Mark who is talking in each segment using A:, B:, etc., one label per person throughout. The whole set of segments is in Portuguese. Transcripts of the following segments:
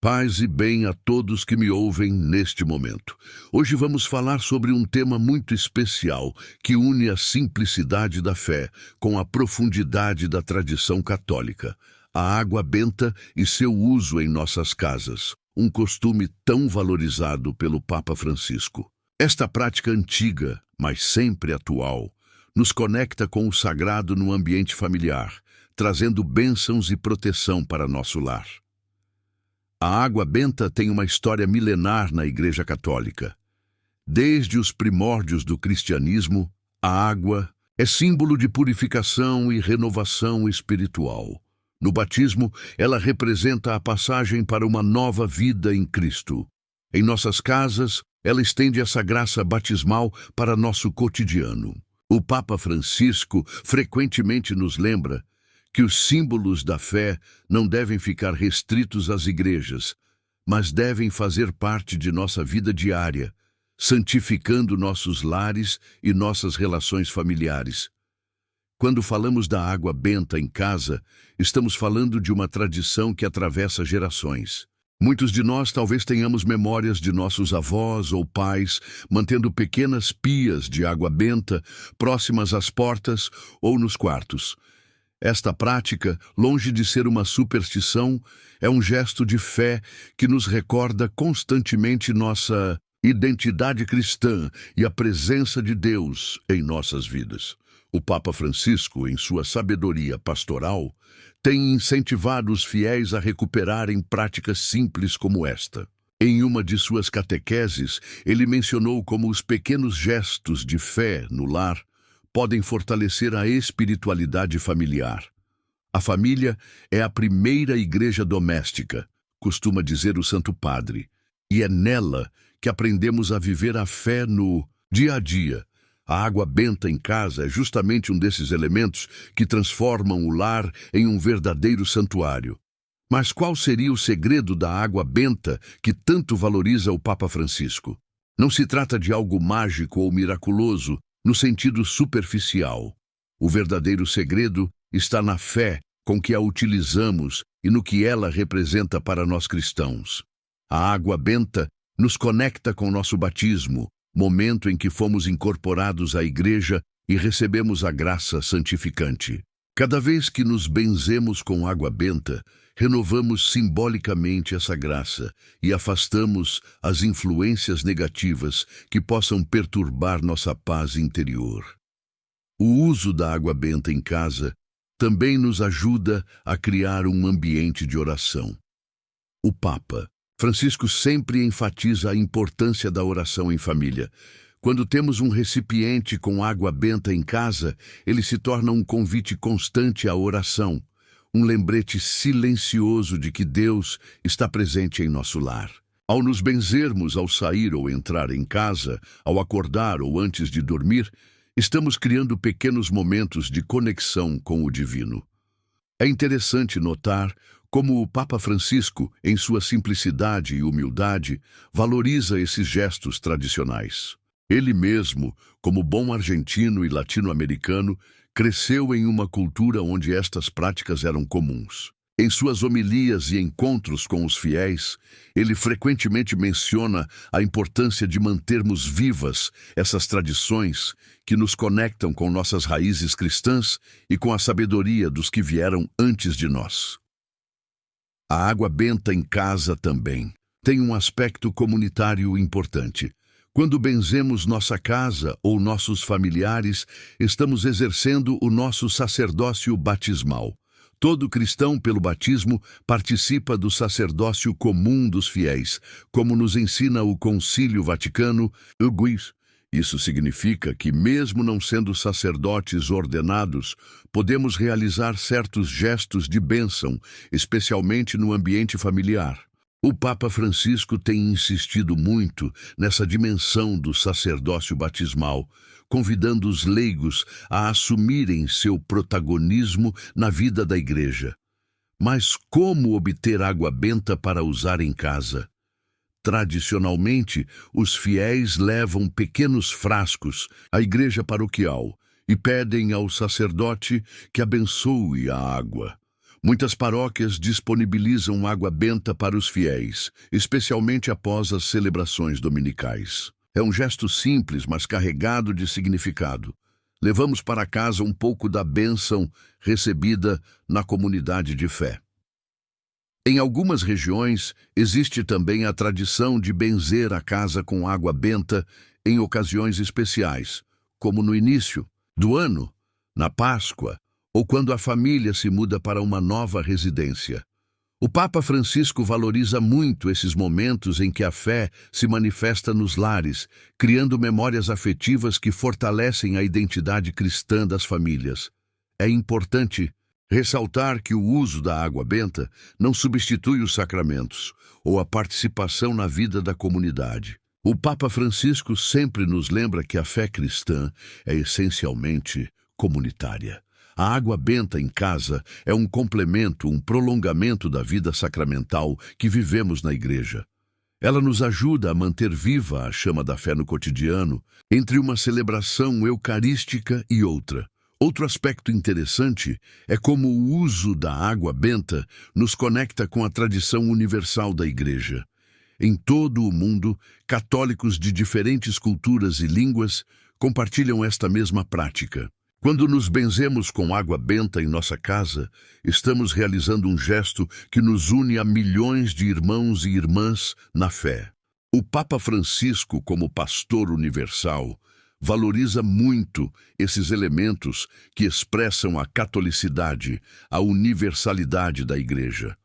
A: Paz e bem a todos que me ouvem neste momento. Hoje vamos falar sobre um tema muito especial que une a simplicidade da fé com a profundidade da tradição católica: a água benta e seu uso em nossas casas, um costume tão valorizado pelo Papa Francisco. Esta prática antiga, mas sempre atual, nos conecta com o sagrado no ambiente familiar, trazendo bênçãos e proteção para nosso lar. A água benta tem uma história milenar na Igreja Católica. Desde os primórdios do cristianismo, a água é símbolo de purificação e renovação espiritual. No batismo, ela representa a passagem para uma nova vida em Cristo. Em nossas casas, ela estende essa graça batismal para nosso cotidiano. O Papa Francisco frequentemente nos lembra que os símbolos da fé não devem ficar restritos às igrejas, mas devem fazer parte de nossa vida diária, santificando nossos lares e nossas relações familiares. Quando falamos da água benta em casa, estamos falando de uma tradição que atravessa gerações. Muitos de nós talvez tenhamos memórias de nossos avós ou pais mantendo pequenas pias de água benta próximas às portas ou nos quartos. Esta prática, longe de ser uma superstição, é um gesto de fé que nos recorda constantemente nossa identidade cristã e a presença de Deus em nossas vidas. O Papa Francisco, em sua sabedoria pastoral, tem incentivado os fiéis a recuperarem práticas simples como esta. Em uma de suas catequeses, ele mencionou como os pequenos gestos de fé no lar podem fortalecer a espiritualidade familiar. A família é a primeira igreja doméstica, costuma dizer o Santo Padre, e é nela que aprendemos a viver a fé no dia a dia. A água benta em casa é justamente um desses elementos que transformam o lar em um verdadeiro santuário. Mas qual seria o segredo da água benta que tanto valoriza o Papa Francisco? Não se trata de algo mágico ou miraculoso, no sentido superficial. O verdadeiro segredo está na fé com que a utilizamos e no que ela representa para nós cristãos. A água benta nos conecta com nosso batismo, momento em que fomos incorporados à Igreja e recebemos a graça santificante. Cada vez que nos benzemos com água benta, renovamos simbolicamente essa graça e afastamos as influências negativas que possam perturbar nossa paz interior. O uso da água benta em casa também nos ajuda a criar um ambiente de oração. O Papa Francisco sempre enfatiza a importância da oração em família. Quando temos um recipiente com água benta em casa, ele se torna um convite constante à oração, um lembrete silencioso de que Deus está presente em nosso lar. Ao nos benzermos ao sair ou entrar em casa, ao acordar ou antes de dormir, estamos criando pequenos momentos de conexão com o divino. É interessante notar como o Papa Francisco, em sua simplicidade e humildade, valoriza esses gestos tradicionais. Ele mesmo, como bom argentino e latino-americano, cresceu em uma cultura onde estas práticas eram comuns. Em suas homilias e encontros com os fiéis, ele frequentemente menciona a importância de mantermos vivas essas tradições que nos conectam com nossas raízes cristãs e com a sabedoria dos que vieram antes de nós. A água benta em casa também tem um aspecto comunitário importante. Quando benzemos nossa casa ou nossos familiares, estamos exercendo o nosso sacerdócio batismal. Todo cristão, pelo batismo, participa do sacerdócio comum dos fiéis, como nos ensina o Concílio Vaticano II. Isso significa que, mesmo não sendo sacerdotes ordenados, podemos realizar certos gestos de bênção, especialmente no ambiente familiar. O Papa Francisco tem insistido muito nessa dimensão do sacerdócio batismal, convidando os leigos a assumirem seu protagonismo na vida da Igreja. Mas como obter água benta para usar em casa? Tradicionalmente, os fiéis levam pequenos frascos à igreja paroquial e pedem ao sacerdote que abençoe a água. Muitas paróquias disponibilizam água benta para os fiéis, especialmente após as celebrações dominicais. É um gesto simples, mas carregado de significado. Levamos para casa um pouco da bênção recebida na comunidade de fé. Em algumas regiões, existe também a tradição de benzer a casa com água benta em ocasiões especiais, como no início do ano, na Páscoa, ou quando a família se muda para uma nova residência. O Papa Francisco valoriza muito esses momentos em que a fé se manifesta nos lares, criando memórias afetivas que fortalecem a identidade cristã das famílias. É importante ressaltar que o uso da água benta não substitui os sacramentos ou a participação na vida da comunidade. O Papa Francisco sempre nos lembra que a fé cristã é essencialmente comunitária. A água benta em casa é um complemento, um prolongamento da vida sacramental que vivemos na igreja. Ela nos ajuda a manter viva a chama da fé no cotidiano, entre uma celebração eucarística e outra. Outro aspecto interessante é como o uso da água benta nos conecta com a tradição universal da igreja. Em todo o mundo, católicos de diferentes culturas e línguas compartilham esta mesma prática. Quando nos benzemos com água benta em nossa casa, estamos realizando um gesto que nos une a milhões de irmãos e irmãs na fé. O Papa Francisco, como pastor universal, valoriza muito esses elementos que expressam a catolicidade, a universalidade da Igreja.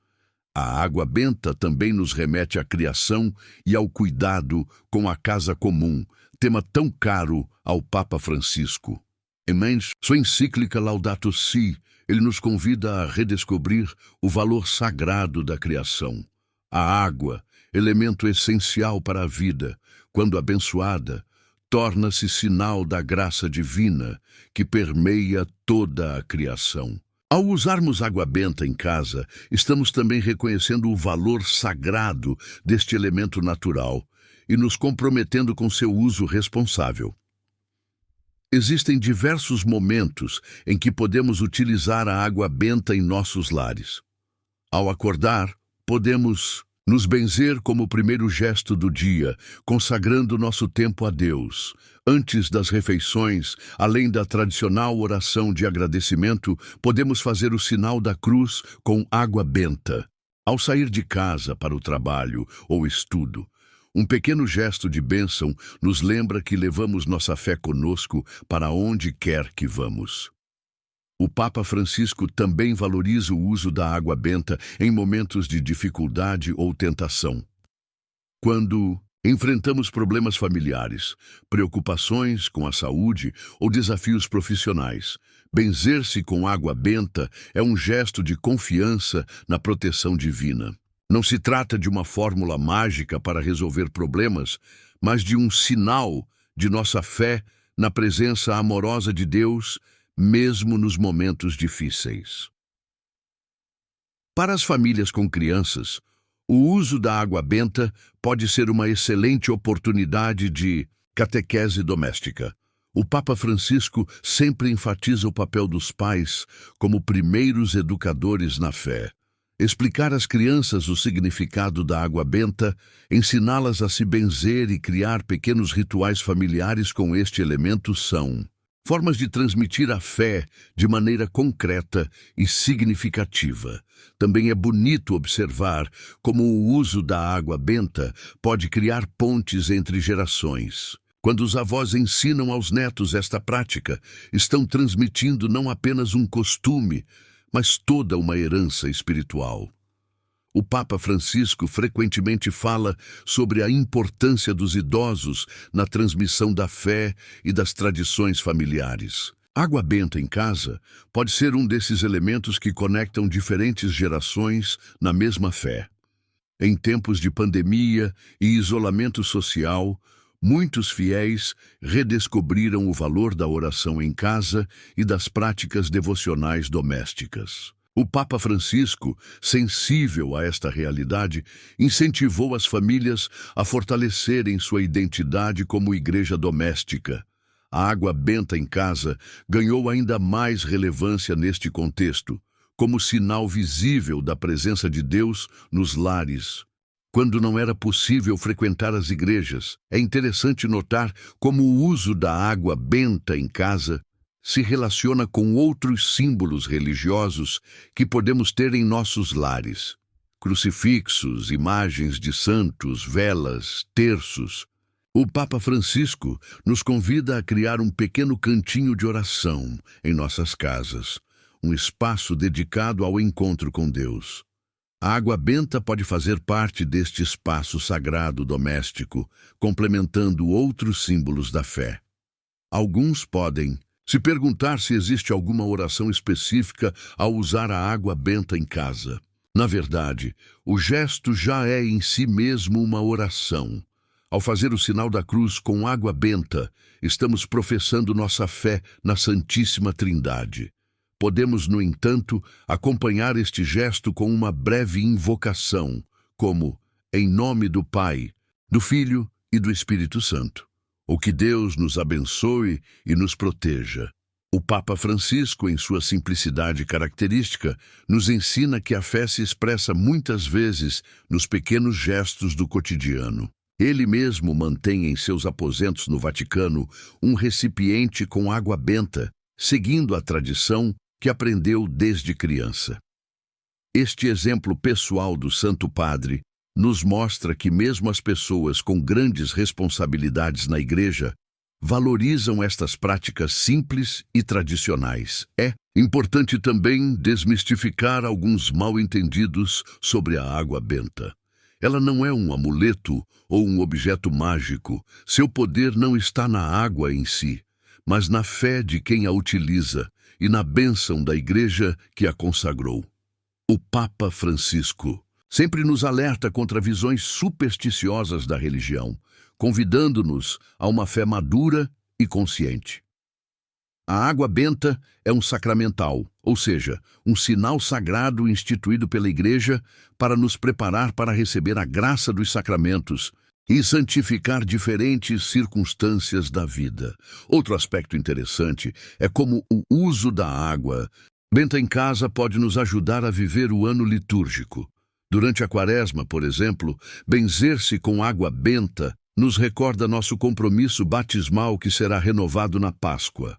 A: A água benta também nos remete à criação e ao cuidado com a casa comum, tema tão caro ao Papa Francisco. Em sua encíclica Laudato Si, ele nos convida a redescobrir o valor sagrado da criação. A água, elemento essencial para a vida, quando abençoada, torna-se sinal da graça divina que permeia toda a criação. Ao usarmos água benta em casa, estamos também reconhecendo o valor sagrado deste elemento natural e nos comprometendo com seu uso responsável. Existem diversos momentos em que podemos utilizar a água benta em nossos lares. Ao acordar, podemos nos benzer como o primeiro gesto do dia, consagrando nosso tempo a Deus. Antes das refeições, além da tradicional oração de agradecimento, podemos fazer o sinal da cruz com água benta. Ao sair de casa para o trabalho ou estudo, um pequeno gesto de bênção nos lembra que levamos nossa fé conosco para onde quer que vamos. O Papa Francisco também valoriza o uso da água benta em momentos de dificuldade ou tentação. Quando enfrentamos problemas familiares, preocupações com a saúde ou desafios profissionais, benzer-se com água benta é um gesto de confiança na proteção divina. Não se trata de uma fórmula mágica para resolver problemas, mas de um sinal de nossa fé na presença amorosa de Deus, mesmo nos momentos difíceis. Para as famílias com crianças, o uso da água benta pode ser uma excelente oportunidade de catequese doméstica. O Papa Francisco sempre enfatiza o papel dos pais como primeiros educadores na fé. Explicar às crianças o significado da água benta, ensiná-las a se benzer e criar pequenos rituais familiares com este elemento são formas de transmitir a fé de maneira concreta e significativa. Também é bonito observar como o uso da água benta pode criar pontes entre gerações. Quando os avós ensinam aos netos esta prática, estão transmitindo não apenas um costume, mas toda uma herança espiritual. O Papa Francisco frequentemente fala sobre a importância dos idosos na transmissão da fé e das tradições familiares. Água benta em casa pode ser um desses elementos que conectam diferentes gerações na mesma fé. Em tempos de pandemia e isolamento social, muitos fiéis redescobriram o valor da oração em casa e das práticas devocionais domésticas. O Papa Francisco, sensível a esta realidade, incentivou as famílias a fortalecerem sua identidade como igreja doméstica. A água benta em casa ganhou ainda mais relevância neste contexto, como sinal visível da presença de Deus nos lares. Quando não era possível frequentar as igrejas, é interessante notar como o uso da água benta em casa se relaciona com outros símbolos religiosos que podemos ter em nossos lares. Crucifixos, imagens de santos, velas, terços. O Papa Francisco nos convida a criar um pequeno cantinho de oração em nossas casas, um espaço dedicado ao encontro com Deus. A água benta pode fazer parte deste espaço sagrado doméstico, complementando outros símbolos da fé. Alguns podem se perguntar se existe alguma oração específica ao usar a água benta em casa. Na verdade, o gesto já é em si mesmo uma oração. Ao fazer o sinal da cruz com água benta, estamos professando nossa fé na Santíssima Trindade. Podemos, no entanto, acompanhar este gesto com uma breve invocação, como, em nome do Pai, do Filho e do Espírito Santo. O que Deus nos abençoe e nos proteja. O Papa Francisco, em sua simplicidade característica, nos ensina que a fé se expressa muitas vezes nos pequenos gestos do cotidiano. Ele mesmo mantém em seus aposentos no Vaticano um recipiente com água benta, seguindo a tradição que aprendeu desde criança. Este exemplo pessoal do Santo Padre nos mostra que mesmo as pessoas com grandes responsabilidades na Igreja valorizam estas práticas simples e tradicionais. É importante também desmistificar alguns mal-entendidos sobre a água benta. Ela não é um amuleto ou um objeto mágico. Seu poder não está na água em si, mas na fé de quem a utiliza e na bênção da Igreja que a consagrou. O Papa Francisco sempre nos alerta contra visões supersticiosas da religião, convidando-nos a uma fé madura e consciente. A água benta é um sacramental, ou seja, um sinal sagrado instituído pela Igreja para nos preparar para receber a graça dos sacramentos e santificar diferentes circunstâncias da vida. Outro aspecto interessante é como o uso da água benta em casa pode nos ajudar a viver o ano litúrgico. Durante a Quaresma, por exemplo, benzer-se com água benta nos recorda nosso compromisso batismal que será renovado na Páscoa.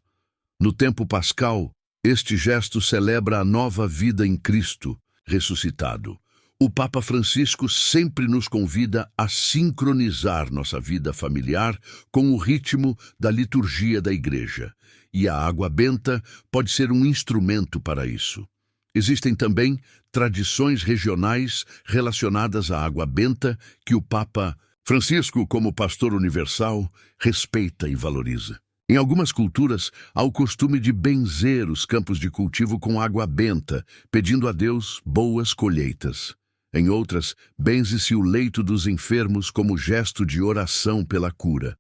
A: No tempo pascal, este gesto celebra a nova vida em Cristo, ressuscitado. O Papa Francisco sempre nos convida a sincronizar nossa vida familiar com o ritmo da liturgia da Igreja, e a água benta pode ser um instrumento para isso. Existem também tradições regionais relacionadas à água benta que o Papa Francisco, como pastor universal, respeita e valoriza. Em algumas culturas, há o costume de benzer os campos de cultivo com água benta, pedindo a Deus boas colheitas. Em outras, benze-se o leito dos enfermos como gesto de oração pela cura.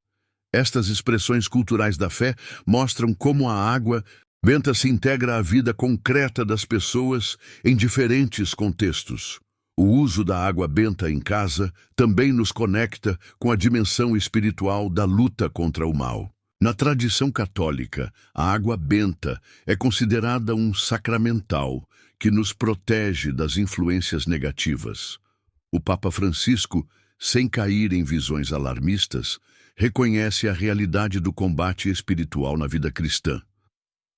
A: Estas expressões culturais da fé mostram como a água benta se integra à vida concreta das pessoas em diferentes contextos. O uso da água benta em casa também nos conecta com a dimensão espiritual da luta contra o mal. Na tradição católica, a água benta é considerada um sacramental que nos protege das influências negativas. O Papa Francisco, sem cair em visões alarmistas, reconhece a realidade do combate espiritual na vida cristã.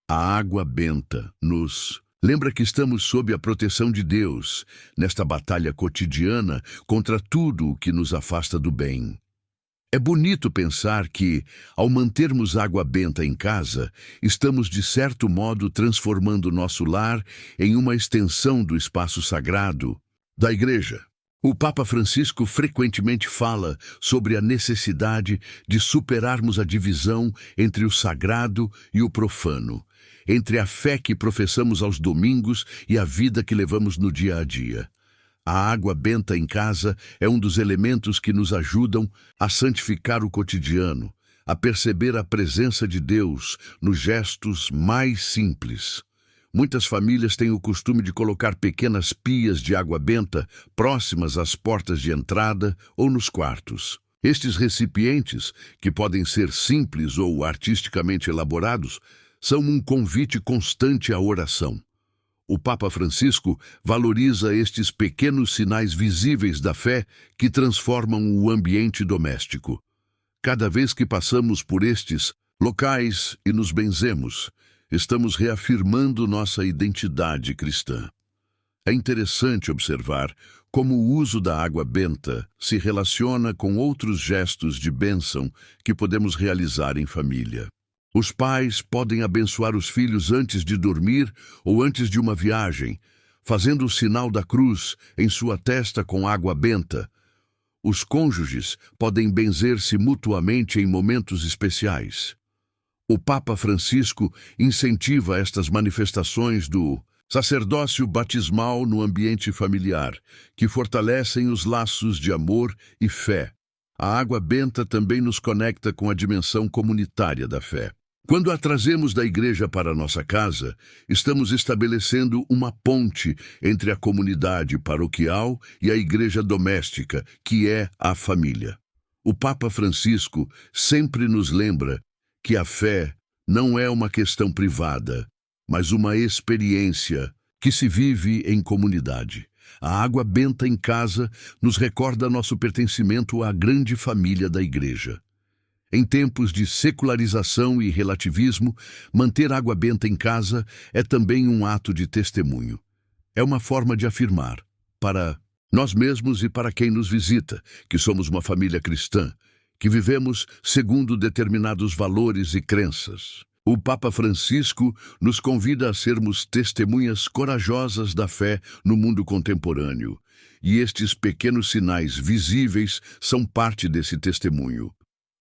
A: A água benta nos lembra que estamos sob a proteção de Deus, nesta batalha cotidiana contra tudo o que nos afasta do bem. É bonito pensar que, ao mantermos água benta em casa, estamos de certo modo transformando nosso lar em uma extensão do espaço sagrado da Igreja. O Papa Francisco frequentemente fala sobre a necessidade de superarmos a divisão entre o sagrado e o profano, entre a fé que professamos aos domingos e a vida que levamos no dia a dia. A água benta em casa é um dos elementos que nos ajudam a santificar o cotidiano, a perceber a presença de Deus nos gestos mais simples. Muitas famílias têm o costume de colocar pequenas pias de água benta próximas às portas de entrada ou nos quartos. Estes recipientes, que podem ser simples ou artisticamente elaborados, são um convite constante à oração. O Papa Francisco valoriza estes pequenos sinais visíveis da fé que transformam o ambiente doméstico. Cada vez que passamos por estes locais e nos benzemos, estamos reafirmando nossa identidade cristã. É interessante observar como o uso da água benta se relaciona com outros gestos de bênção que podemos realizar em família. Os pais podem abençoar os filhos antes de dormir ou antes de uma viagem, fazendo o sinal da cruz em sua testa com água benta. Os cônjuges podem benzer-se mutuamente em momentos especiais. O Papa Francisco incentiva estas manifestações do sacerdócio batismal no ambiente familiar, que fortalecem os laços de amor e fé. A água benta também nos conecta com a dimensão comunitária da fé. Quando a trazemos da igreja para a nossa casa, estamos estabelecendo uma ponte entre a comunidade paroquial e a igreja doméstica, que é a família. O Papa Francisco sempre nos lembra que a fé não é uma questão privada, mas uma experiência que se vive em comunidade. A água benta em casa nos recorda nosso pertencimento à grande família da igreja. Em tempos de secularização e relativismo, manter água benta em casa é também um ato de testemunho. É uma forma de afirmar, para nós mesmos e para quem nos visita, que somos uma família cristã, que vivemos segundo determinados valores e crenças. O Papa Francisco nos convida a sermos testemunhas corajosas da fé no mundo contemporâneo, e estes pequenos sinais visíveis são parte desse testemunho.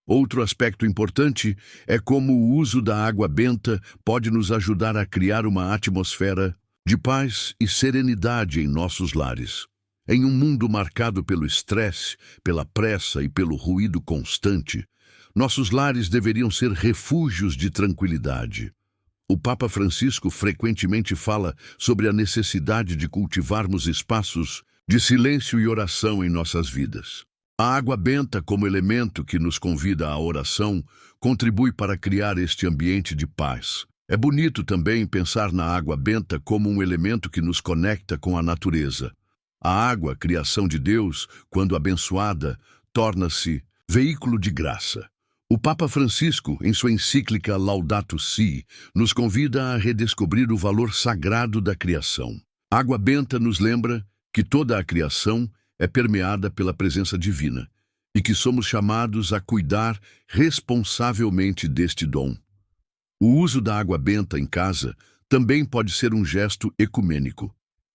A: Outro aspecto importante é como o uso da água benta pode nos ajudar a criar uma atmosfera de paz e serenidade em nossos lares. Em um mundo marcado pelo estresse, pela pressa e pelo ruído constante, nossos lares deveriam ser refúgios de tranquilidade. O Papa Francisco frequentemente fala sobre a necessidade de cultivarmos espaços de silêncio e oração em nossas vidas. A água benta, como elemento que nos convida à oração, contribui para criar este ambiente de paz. É bonito também pensar na água benta como um elemento que nos conecta com a natureza. A água, criação de Deus, quando abençoada, torna-se veículo de graça. O Papa Francisco, em sua encíclica Laudato Si, nos convida a redescobrir o valor sagrado da criação. A água benta nos lembra que toda a criação é permeada pela presença divina e que somos chamados a cuidar responsavelmente deste dom. O uso da água benta em casa também pode ser um gesto ecumênico.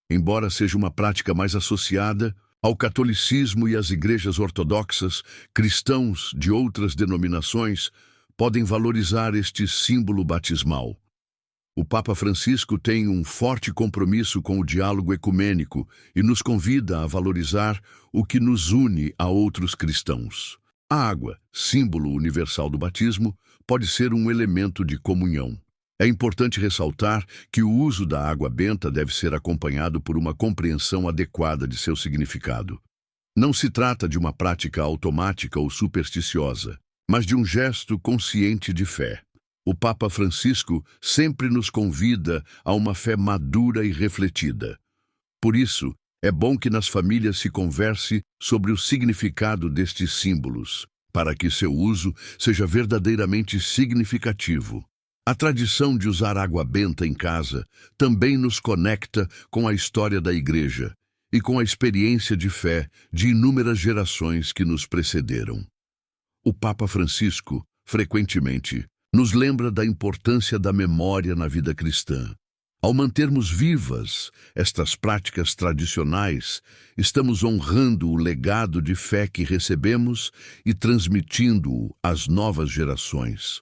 A: Embora seja uma prática mais associada ao catolicismo e às igrejas ortodoxas, cristãos de outras denominações podem valorizar este símbolo batismal. O Papa Francisco tem um forte compromisso com o diálogo ecumênico e nos convida a valorizar o que nos une a outros cristãos. A água, símbolo universal do batismo, pode ser um elemento de comunhão. É importante ressaltar que o uso da água benta deve ser acompanhado por uma compreensão adequada de seu significado. Não se trata de uma prática automática ou supersticiosa, mas de um gesto consciente de fé. O Papa Francisco sempre nos convida a uma fé madura e refletida. Por isso, é bom que nas famílias se converse sobre o significado destes símbolos, para que seu uso seja verdadeiramente significativo. A tradição de usar água benta em casa também nos conecta com a história da Igreja e com a experiência de fé de inúmeras gerações que nos precederam. O Papa Francisco, frequentemente, nos lembra da importância da memória na vida cristã. Ao mantermos vivas estas práticas tradicionais, estamos honrando o legado de fé que recebemos e transmitindo-o às novas gerações.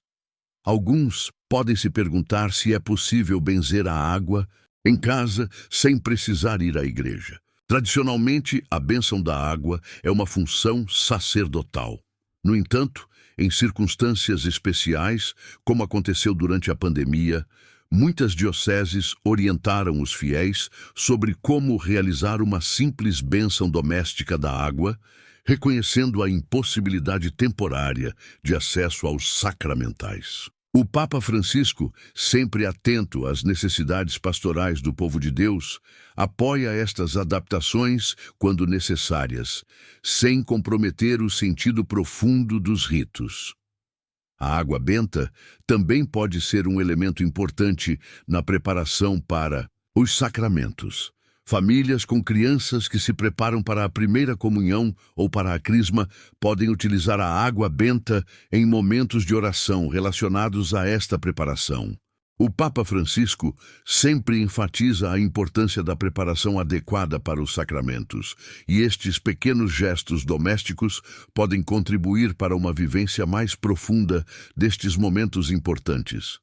A: Alguns podem se perguntar se é possível benzer a água em casa sem precisar ir à igreja. Tradicionalmente, a bênção da água é uma função sacerdotal. No entanto, em circunstâncias especiais, como aconteceu durante a pandemia, muitas dioceses orientaram os fiéis sobre como realizar uma simples bênção doméstica da água, reconhecendo a impossibilidade temporária de acesso aos sacramentais. O Papa Francisco, sempre atento às necessidades pastorais do povo de Deus, apoia estas adaptações quando necessárias, sem comprometer o sentido profundo dos ritos. A água benta também pode ser um elemento importante na preparação para os sacramentos. Famílias com crianças que se preparam para a primeira comunhão ou para a crisma podem utilizar a água benta em momentos de oração relacionados a esta preparação. O Papa Francisco sempre enfatiza a importância da preparação adequada para os sacramentos, e estes pequenos gestos domésticos podem contribuir para uma vivência mais profunda destes momentos importantes.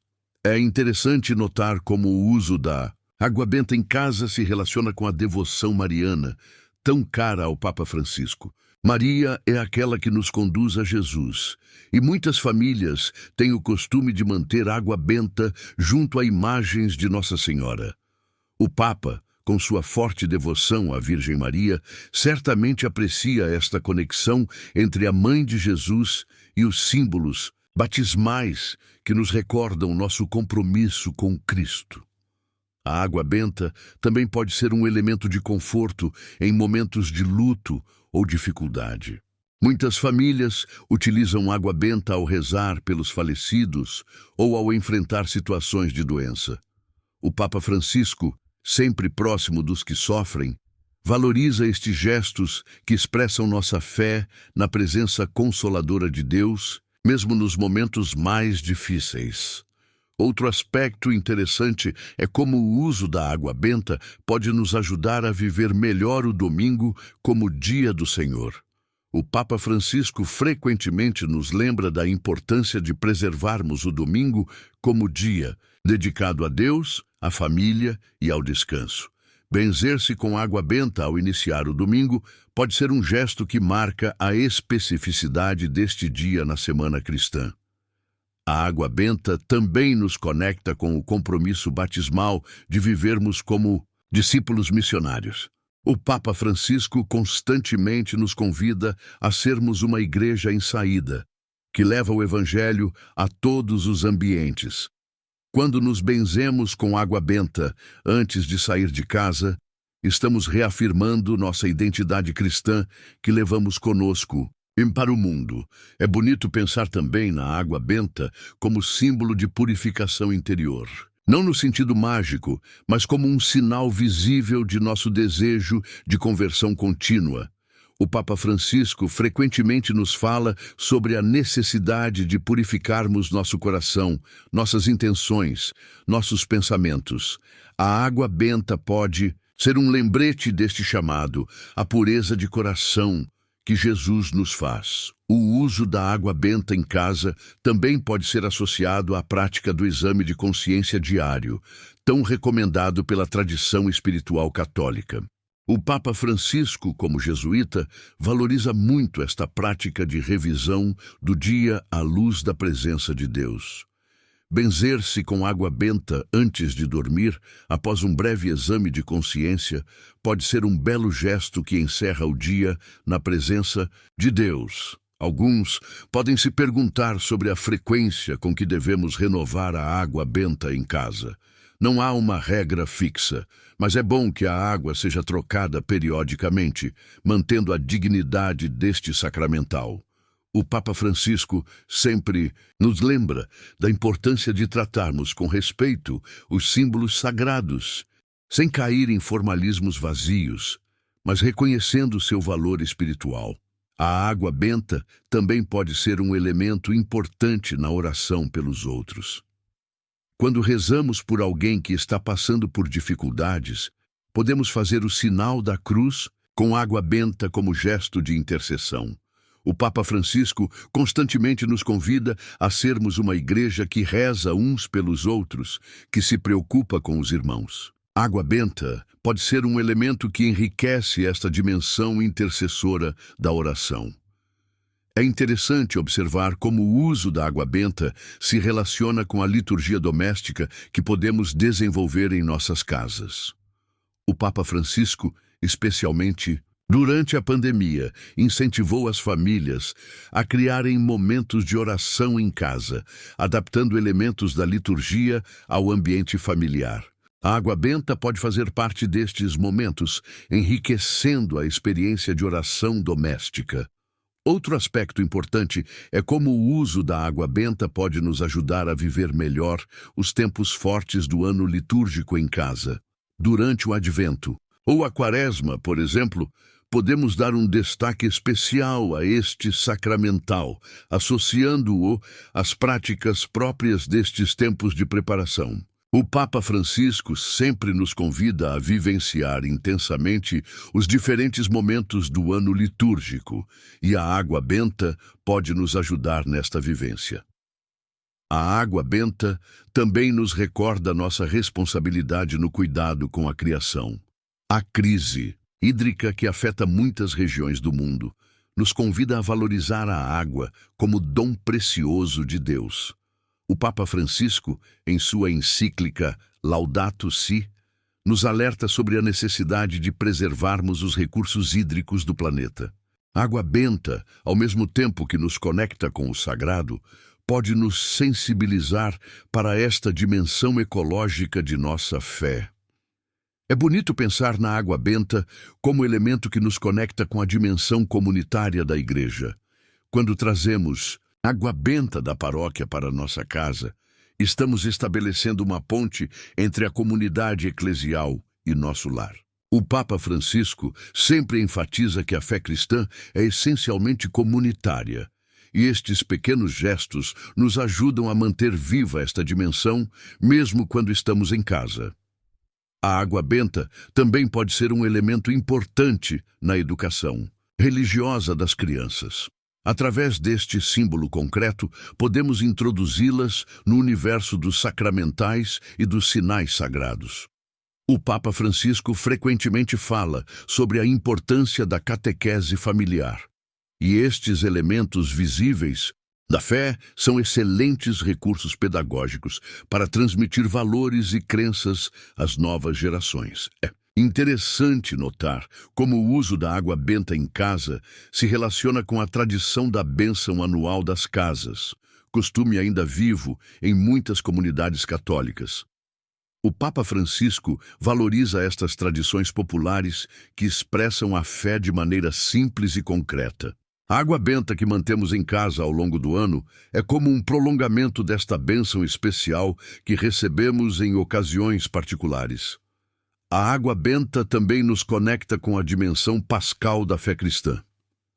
A: É interessante notar como o uso da água benta em casa se relaciona com a devoção mariana, tão cara ao Papa Francisco. Maria é aquela que nos conduz a Jesus, e muitas famílias têm o costume de manter água benta junto a imagens de Nossa Senhora. O Papa, com sua forte devoção à Virgem Maria, certamente aprecia esta conexão entre a Mãe de Jesus e os símbolos batismais que nos recordam nosso compromisso com Cristo. A água benta também pode ser um elemento de conforto em momentos de luto ou dificuldade. Muitas famílias utilizam água benta ao rezar pelos falecidos ou ao enfrentar situações de doença. O Papa Francisco, sempre próximo dos que sofrem, valoriza estes gestos que expressam nossa fé na presença consoladora de Deus, mesmo nos momentos mais difíceis. Outro aspecto interessante é como o uso da água benta pode nos ajudar a viver melhor o domingo como dia do Senhor. O Papa Francisco frequentemente nos lembra da importância de preservarmos o domingo como dia dedicado a Deus, à família e ao descanso. Benzer-se com água benta ao iniciar o domingo pode ser um gesto que marca a especificidade deste dia na semana cristã. A água benta também nos conecta com o compromisso batismal de vivermos como discípulos missionários. O Papa Francisco constantemente nos convida a sermos uma igreja em saída, que leva o Evangelho a todos os ambientes. Quando nos benzemos com água benta antes de sair de casa, estamos reafirmando nossa identidade cristã que levamos conosco para o mundo. É bonito pensar também na água benta como símbolo de purificação interior. Não no sentido mágico, mas como um sinal visível de nosso desejo de conversão contínua. O Papa Francisco frequentemente nos fala sobre a necessidade de purificarmos nosso coração, nossas intenções, nossos pensamentos. A água benta pode ser um lembrete deste chamado, a pureza de coração que Jesus nos faz. O uso da água benta em casa também pode ser associado à prática do exame de consciência diário, tão recomendado pela tradição espiritual católica. O Papa Francisco, como jesuíta, valoriza muito esta prática de revisão do dia à luz da presença de Deus. Benzer-se com água benta antes de dormir, após um breve exame de consciência, pode ser um belo gesto que encerra o dia na presença de Deus. Alguns podem se perguntar sobre a frequência com que devemos renovar a água benta em casa. Não há uma regra fixa, mas é bom que a água seja trocada periodicamente, mantendo a dignidade deste sacramental. O Papa Francisco sempre nos lembra da importância de tratarmos com respeito os símbolos sagrados, sem cair em formalismos vazios, mas reconhecendo seu valor espiritual. A água benta também pode ser um elemento importante na oração pelos outros. Quando rezamos por alguém que está passando por dificuldades, podemos fazer o sinal da cruz com água benta como gesto de intercessão. O Papa Francisco constantemente nos convida a sermos uma igreja que reza uns pelos outros, que se preocupa com os irmãos. Água benta pode ser um elemento que enriquece esta dimensão intercessora da oração. É interessante observar como o uso da água benta se relaciona com a liturgia doméstica que podemos desenvolver em nossas casas. O Papa Francisco, especialmente, Durante a pandemia, incentivou as famílias a criarem momentos de oração em casa, adaptando elementos da liturgia ao ambiente familiar. A água benta pode fazer parte destes momentos, enriquecendo a experiência de oração doméstica. Outro aspecto importante é como o uso da água benta pode nos ajudar a viver melhor os tempos fortes do ano litúrgico em casa. Durante o Advento ou a Quaresma, por exemplo, podemos dar um destaque especial a este sacramental, associando-o às práticas próprias destes tempos de preparação. O Papa Francisco sempre nos convida a vivenciar intensamente os diferentes momentos do ano litúrgico, e a água benta pode nos ajudar nesta vivência. A água benta também nos recorda nossa responsabilidade no cuidado com a criação. A crise hídrica que afeta muitas regiões do mundo nos convida a valorizar a água como dom precioso de Deus. O Papa Francisco, em sua encíclica Laudato Si, nos alerta sobre a necessidade de preservarmos os recursos hídricos do planeta. A água benta, ao mesmo tempo que nos conecta com o sagrado, pode nos sensibilizar para esta dimensão ecológica de nossa fé. É bonito pensar na água benta como elemento que nos conecta com a dimensão comunitária da Igreja. Quando trazemos água benta da paróquia para nossa casa, estamos estabelecendo uma ponte entre a comunidade eclesial e nosso lar. O Papa Francisco sempre enfatiza que a fé cristã é essencialmente comunitária, e estes pequenos gestos nos ajudam a manter viva esta dimensão, mesmo quando estamos em casa. A água benta também pode ser um elemento importante na educação religiosa das crianças. Através deste símbolo concreto, podemos introduzi-las no universo dos sacramentais e dos sinais sagrados. O Papa Francisco frequentemente fala sobre a importância da catequese familiar. E estes elementos visíveis da fé são excelentes recursos pedagógicos para transmitir valores e crenças às novas gerações. É interessante notar como o uso da água benta em casa se relaciona com a tradição da bênção anual das casas, costume ainda vivo em muitas comunidades católicas. O Papa Francisco valoriza estas tradições populares que expressam a fé de maneira simples e concreta. A água benta que mantemos em casa ao longo do ano é como um prolongamento desta bênção especial que recebemos em ocasiões particulares. A água benta também nos conecta com a dimensão pascal da fé cristã.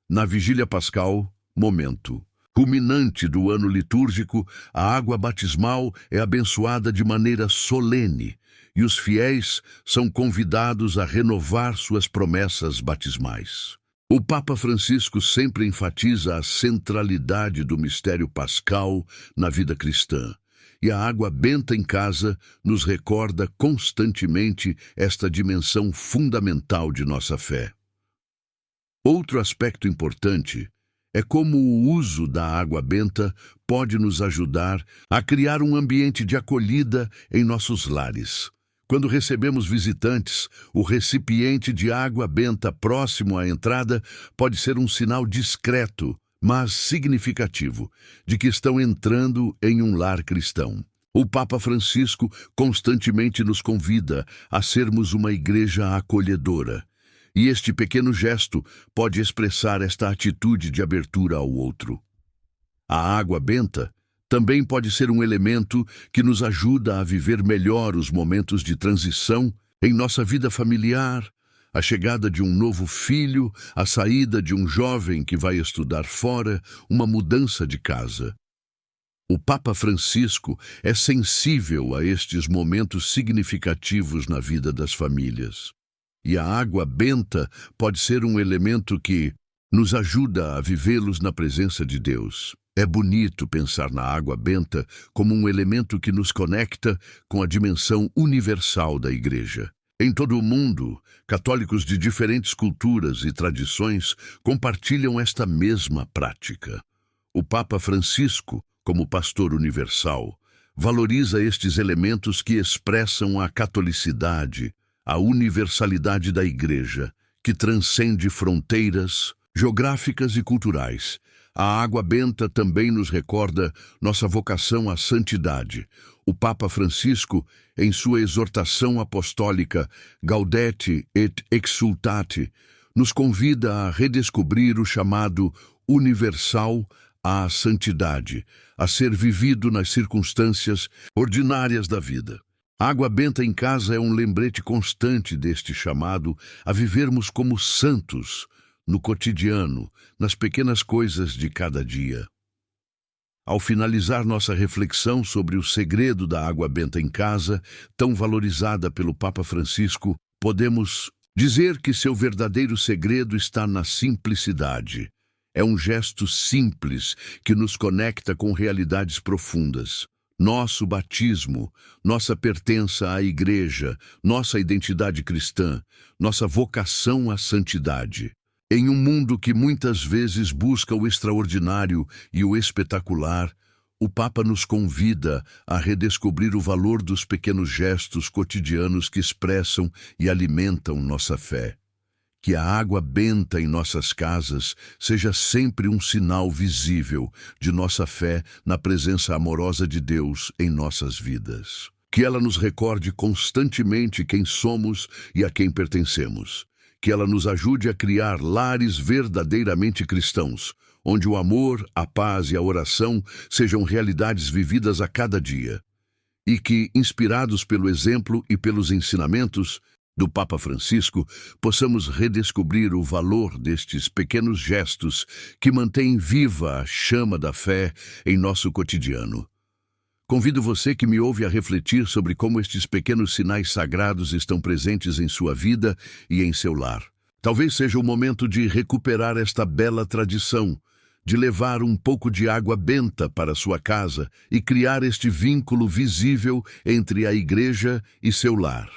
A: Na vigília pascal, momento culminante do ano litúrgico, a água batismal é abençoada de maneira solene e os fiéis são convidados a renovar suas promessas batismais. O Papa Francisco sempre enfatiza a centralidade do mistério pascal na vida cristã. E a água benta em casa nos recorda constantemente esta dimensão fundamental de nossa fé. Outro aspecto importante é como o uso da água benta pode nos ajudar a criar um ambiente de acolhida em nossos lares. Quando recebemos visitantes, o recipiente de água benta próximo à entrada pode ser um sinal discreto, mas significativo, de que estão entrando em um lar cristão. O Papa Francisco constantemente nos convida a sermos uma igreja acolhedora, e este pequeno gesto pode expressar esta atitude de abertura ao outro. A água benta também pode ser um elemento que nos ajuda a viver melhor os momentos de transição em nossa vida familiar, a chegada de um novo filho, a saída de um jovem que vai estudar fora, uma mudança de casa. O Papa Francisco é sensível a estes momentos significativos na vida das famílias. E a água benta pode ser um elemento que nos ajuda a vivê-los na presença de Deus. É bonito pensar na água benta como um elemento que nos conecta com a dimensão universal da Igreja. Em todo o mundo, católicos de diferentes culturas e tradições compartilham esta mesma prática. O Papa Francisco, como pastor universal, valoriza estes elementos que expressam a catolicidade, a universalidade da Igreja, que transcende fronteiras geográficas e culturais. A água benta também nos recorda nossa vocação à santidade. O Papa Francisco, em sua exortação apostólica Gaudete et Exsultate, nos convida a redescobrir o chamado universal à santidade, a ser vivido nas circunstâncias ordinárias da vida. A água benta em casa é um lembrete constante deste chamado a vivermos como santos, no cotidiano, nas pequenas coisas de cada dia. Ao finalizar nossa reflexão sobre o segredo da água benta em casa, tão valorizada pelo Papa Francisco, podemos dizer que seu verdadeiro segredo está na simplicidade. É um gesto simples que nos conecta com realidades profundas. Nosso batismo, nossa pertença à Igreja, nossa identidade cristã, nossa vocação à santidade. Em um mundo que muitas vezes busca o extraordinário e o espetacular, o Papa nos convida a redescobrir o valor dos pequenos gestos cotidianos que expressam e alimentam nossa fé. Que a água benta em nossas casas seja sempre um sinal visível de nossa fé na presença amorosa de Deus em nossas vidas. Que ela nos recorde constantemente quem somos e a quem pertencemos. Que ela nos ajude a criar lares verdadeiramente cristãos, onde o amor, a paz e a oração sejam realidades vividas a cada dia. E que, inspirados pelo exemplo e pelos ensinamentos do Papa Francisco, possamos redescobrir o valor destes pequenos gestos que mantêm viva a chama da fé em nosso cotidiano. Convido você que me ouve a refletir sobre como estes pequenos sinais sagrados estão presentes em sua vida e em seu lar. Talvez seja o momento de recuperar esta bela tradição, de levar um pouco de água benta para sua casa e criar este vínculo visível entre a Igreja e seu lar.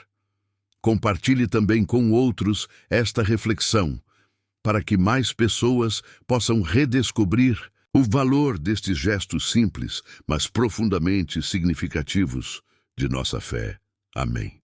A: Compartilhe também com outros esta reflexão, para que mais pessoas possam redescobrir o valor destes gestos simples, mas profundamente significativos de nossa fé. Amém.